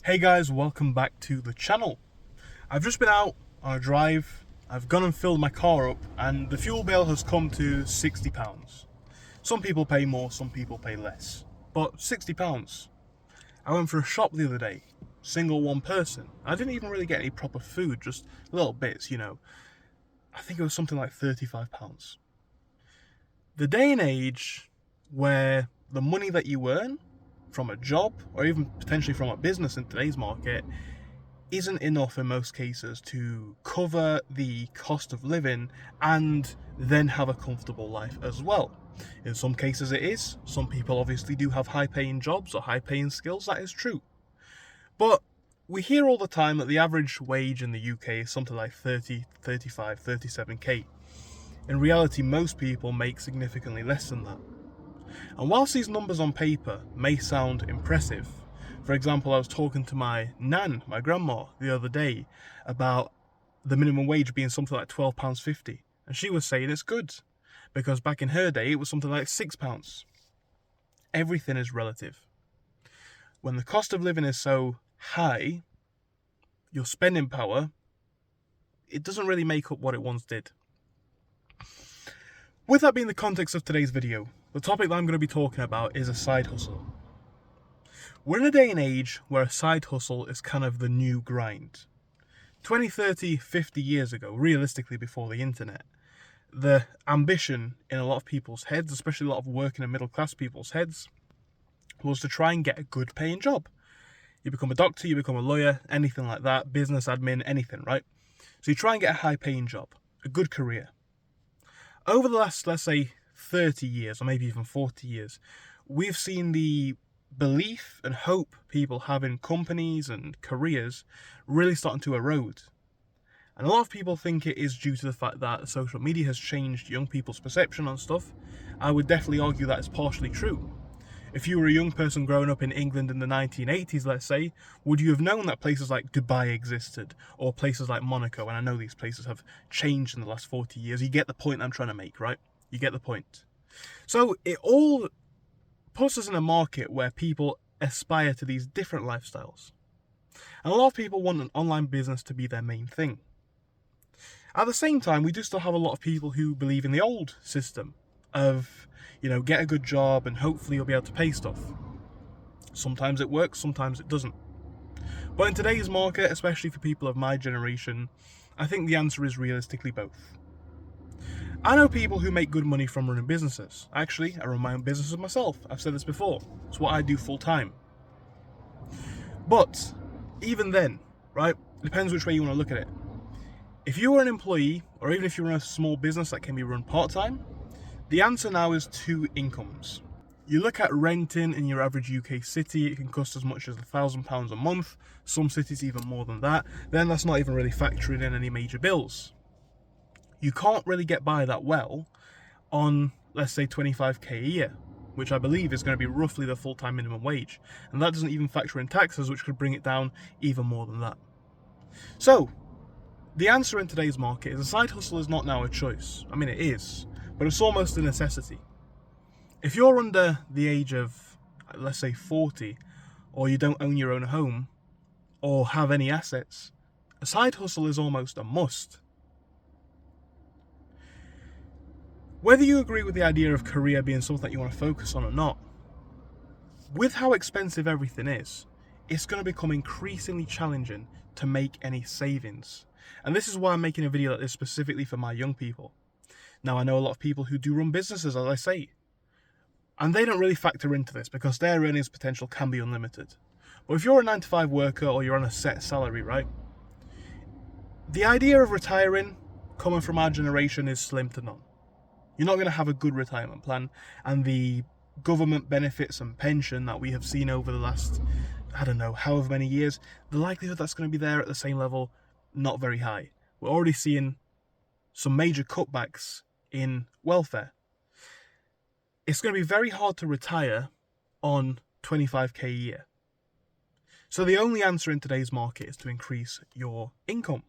Hey guys, welcome back to the channel. I've just been out on a drive, I've gone and filled my car up and the fuel bill has come to £60. Some people pay more, some people pay less, but £60. I went for a shop the other day, single one person. I didn't even really get any proper food, just little bits, I think it was something like £35. The day and age where the money that you earn from a job or even potentially from a business in today's market isn't enough in most cases to cover the cost of living and then have a comfortable life as well. In some cases it is. Some people obviously do have high paying jobs or high paying skills, that is true. But we hear all the time that the average wage in the UK is something like 30, 35, 37k. In reality, most people make significantly less than that. And whilst these numbers on paper may sound impressive, for example, I was talking to my nan, my grandma, the other day about the minimum wage being something like £12.50, and she was saying it's good, because back in her day it was something like £6. Everything is relative. When the cost of living is so high, your spending power, it doesn't really make up what it once did. With that being the context of today's video, the topic that I'm going to be talking about is a side hustle. We're in a day and age where a side hustle is kind of the new grind. 20, 30, 50 years ago, realistically before the internet, the ambition in a lot of people's heads, especially a lot of working and middle class people's heads, was to try and get a good paying job. You become a doctor, you become a lawyer, anything like that, business admin, anything, right? So you try and get a high paying job, a good career. Over the last, let's say, 30 years, or maybe even 40 years, we've seen the belief and hope people have in companies and careers really starting to erode. And a lot of people think it is due to the fact that social media has changed young people's perception on stuff. I would definitely argue that is partially true. If you were a young person growing up in England in the 1980s, let's say, would you have known that places like Dubai existed, or places like Monaco? And I know these places have changed in the last 40 years. You get the point I'm trying to make, right? You get the point. So it all puts us in a market where people aspire to these different lifestyles. And a lot of people want an online business to be their main thing. At the same time, we do still have a lot of people who believe in the old system of, get a good job and hopefully you'll be able to pay stuff. Sometimes it works, sometimes it doesn't. But in today's market, especially for people of my generation, I think the answer is realistically both. I know people who make good money from running businesses. Actually, I run my own businesses myself. I've said this before. It's what I do full time. But even then, right, it depends which way you want to look at it. If you are an employee, or even if you run a small business that can be run part-time, the answer now is two incomes. You look at renting in your average UK city, it can cost as much as £1,000 a month, some cities even more than that. Then that's not even really factoring in any major bills. You can't really get by that well on, let's say, 25k a year, which I believe is going to be roughly the full-time minimum wage. And that doesn't even factor in taxes, which could bring it down even more than that. So, the answer in today's market is a side hustle is not now a choice. I mean, it is, but it's almost a necessity. If you're under the age of, let's say, 40, or you don't own your own home, or have any assets, a side hustle is almost a must. Whether you agree with the idea of career being something that you want to focus on or not, with how expensive everything is, it's going to become increasingly challenging to make any savings. And this is why I'm making a video like this specifically for my young people. Now, I know a lot of people who do run businesses, as I say, and they don't really factor into this because their earnings potential can be unlimited. But if you're a 9-to-5 worker or you're on a set salary, right, the idea of retiring, coming from our generation, is slim to none. You're not going to have a good retirement plan, and the government benefits and pension that we have seen over the last, however many years, the likelihood that's going to be there at the same level, not very high. We're already seeing some major cutbacks in welfare. It's going to be very hard to retire on 25k a year. So the only answer in today's market is to increase your income.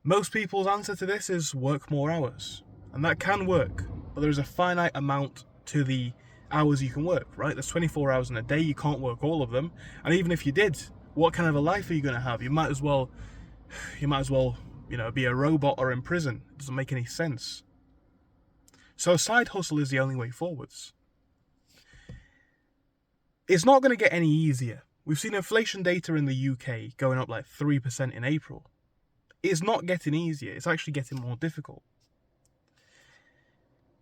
Most people's answer to this is work more hours. And that can work, but there is a finite amount to the hours you can work, right? There's 24 hours in a day, you can't work all of them. And even if you did, what kind of a life are you going to have? You might as well, be a robot or in prison. It doesn't make any sense. So a side hustle is the only way forwards. It's not going to get any easier. We've seen inflation data in the UK going up like 3% in April. It's not getting easier, it's actually getting more difficult.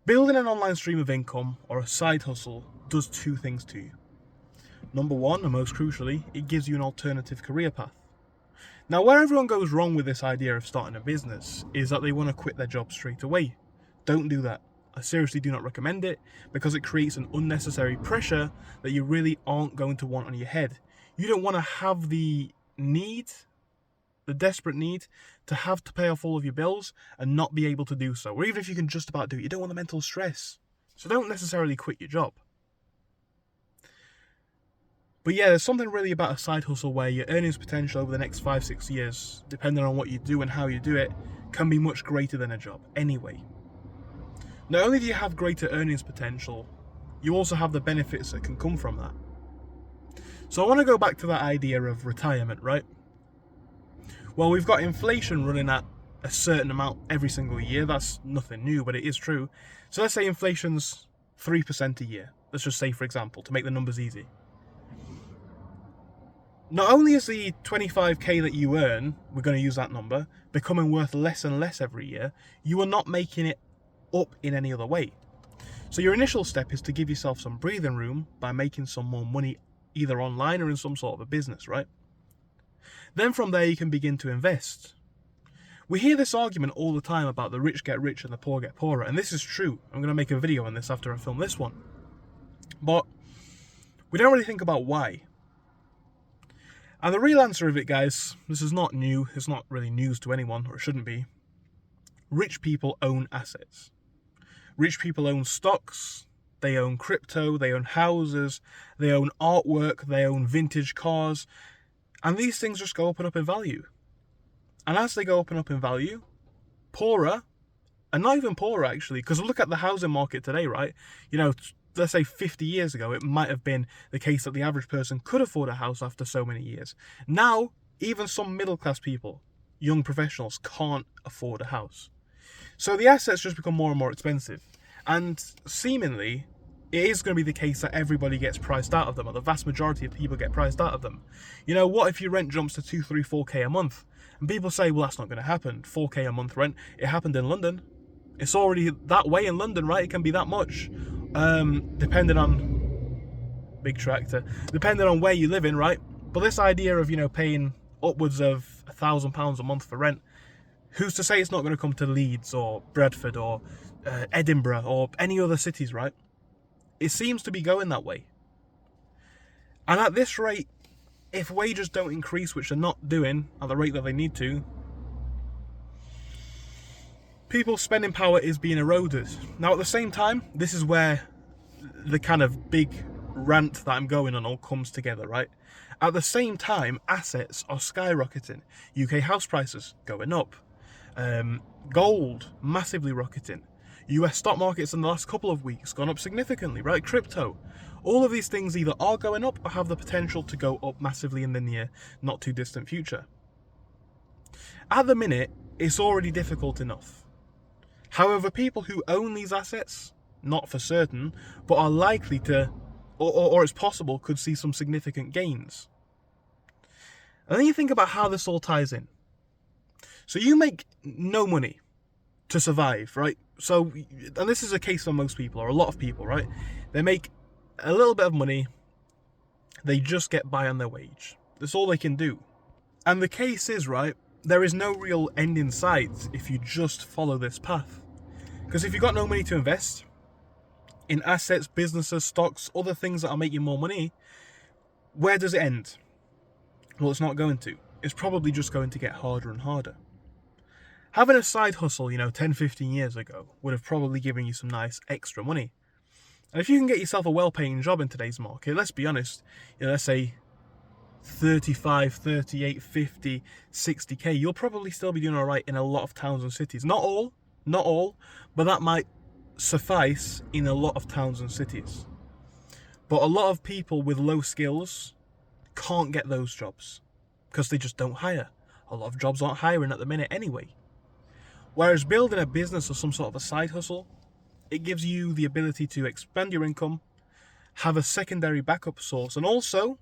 Building an online stream of income or a side hustle does two things to you. Number one, and most crucially, it gives you an alternative career path. Now, where everyone goes wrong with this idea of starting a business is that they want to quit their job straight away. Don't do that. I seriously do not recommend it, because it creates an unnecessary pressure that you really aren't going to want on your head. You don't want to have the desperate need to have to pay off all of your bills and not be able to do so. Or even if you can just about do it, you don't want the mental stress. So don't necessarily quit your job. But yeah, there's something really about a side hustle where your earnings potential over the next 5-6 years, depending on what you do and how you do it, can be much greater than a job anyway. Not only do you have greater earnings potential, you also have the benefits that can come from that. So I want to go back to that idea of retirement, right? Well, we've got inflation running at a certain amount every single year. That's nothing new, but it is true. So let's say inflation's 3% a year. Let's just say, for example, to make the numbers easy. Not only is the 25k that you earn, we're going to use that number, becoming worth less and less every year, you are not making it up in any other way. So your initial step is to give yourself some breathing room by making some more money either online or in some sort of a business, right? Then from there you can begin to invest. We hear this argument all the time about the rich get richer and the poor get poorer, and this is true. I'm going to make a video on this after I film this one. But we don't really think about why. And the real answer of it, guys, this is not new, it's not really news to anyone, or it shouldn't be. Rich people own assets. Rich people own stocks, they own crypto, they own houses, they own artwork, they own vintage cars, and these things just go up and up in value. And as they go up and up in value, poorer, and not even poorer actually, because look at the housing market today, right? Let's say 50 years ago, it might have been the case that the average person could afford a house after so many years. Now, even some middle class people, young professionals, can't afford a house. So the assets just become more and more expensive. And seemingly, it is going to be the case that everybody gets priced out of them, or the vast majority of people get priced out of them. What if your rent jumps to 2, 3, 4k a month? And people say, well, that's not going to happen. 4k a month rent. It happened in London. It's already that way in London, right? It can be that much. Depending on big tractor, depending on where you live in, right? But this idea of paying upwards of £1,000 a month for rent, who's to say it's not going to come to Leeds or Bradford or Edinburgh or any other cities, right? It seems to be going that way. And at this rate, if wages don't increase, which they're not doing at the rate that they need to, people's spending power is being eroded. Now, at the same time, this is where the kind of big rant that I'm going on all comes together, right? At the same time, assets are skyrocketing. UK house prices going up. Gold massively rocketing. US stock markets in the last couple of weeks gone up significantly, right? Crypto. All of these things either are going up or have the potential to go up massively in the near, not too distant future. At the minute, it's already difficult enough. However, people who own these assets, not for certain, but are likely to, or it's possible, could see some significant gains. And then you think about how this all ties in. So you make no money to survive, right? So, and this is a case for most people, or a lot of people, right? They make a little bit of money, they just get by on their wage. That's all they can do. And the case is, right, there is no real end in sight if you just follow this path. Because if you've got no money to invest in assets, businesses, stocks, other things that are making more money, where does it end? Well, it's not going to. It's probably just going to get harder and harder. Having a side hustle, 10, 15 years ago would have probably given you some nice extra money. And if you can get yourself a well-paying job in today's market, let's be honest, let's say 35, 38, 50, 60k, you'll probably still be doing all right in a lot of towns and cities. Not all, but that might suffice in a lot of towns and cities. But a lot of people with low skills can't get those jobs because they just don't hire. A lot of jobs aren't hiring at the minute anyway. Whereas building a business or some sort of a side hustle, it gives you the ability to expand your income, have a secondary backup source, and also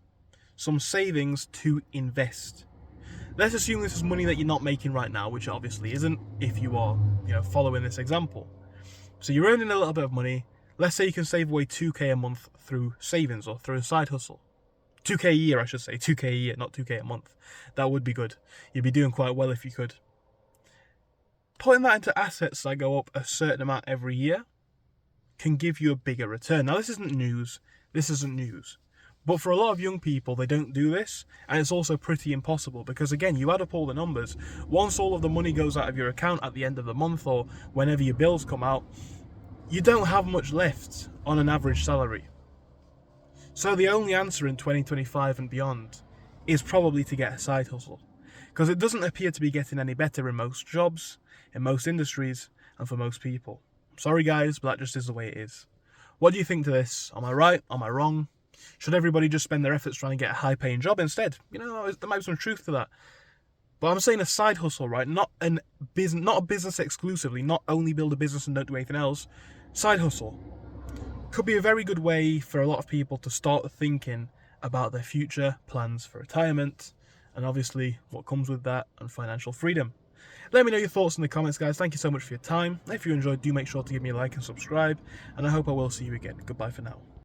some savings to invest. Let's assume this is money that you're not making right now, which obviously isn't if you are, following this example. So you're earning a little bit of money. Let's say you can save away 2k a month through savings or through a side hustle. 2k a year, I should say. 2k a year, not 2k a month. That would be good. You'd be doing quite well if you could. Putting that into assets that go up a certain amount every year can give you a bigger return. Now, this isn't news. But for a lot of young people, they don't do this, and it's also pretty impossible because, again, you add up all the numbers. Once all of the money goes out of your account at the end of the month or whenever your bills come out, you don't have much left on an average salary. So the only answer in 2025 and beyond is probably to get a side hustle, because it doesn't appear to be getting any better in most jobs, in most industries, and for most people. Sorry guys, but that just is the way it is. What do you think to this? Am I right? Am I wrong? Should everybody just spend their efforts trying to get a high-paying job instead? There might be some truth to that. But I'm saying a side hustle, right? Not a business exclusively. Not only build a business and don't do anything else. Side hustle could be a very good way for a lot of people to start thinking about their future plans for retirement, and obviously what comes with that, and financial freedom. Let me know your thoughts in the comments, guys. Thank you so much for your time. If you enjoyed, do make sure to give me a like and subscribe, and I hope I will see you again. Goodbye for now.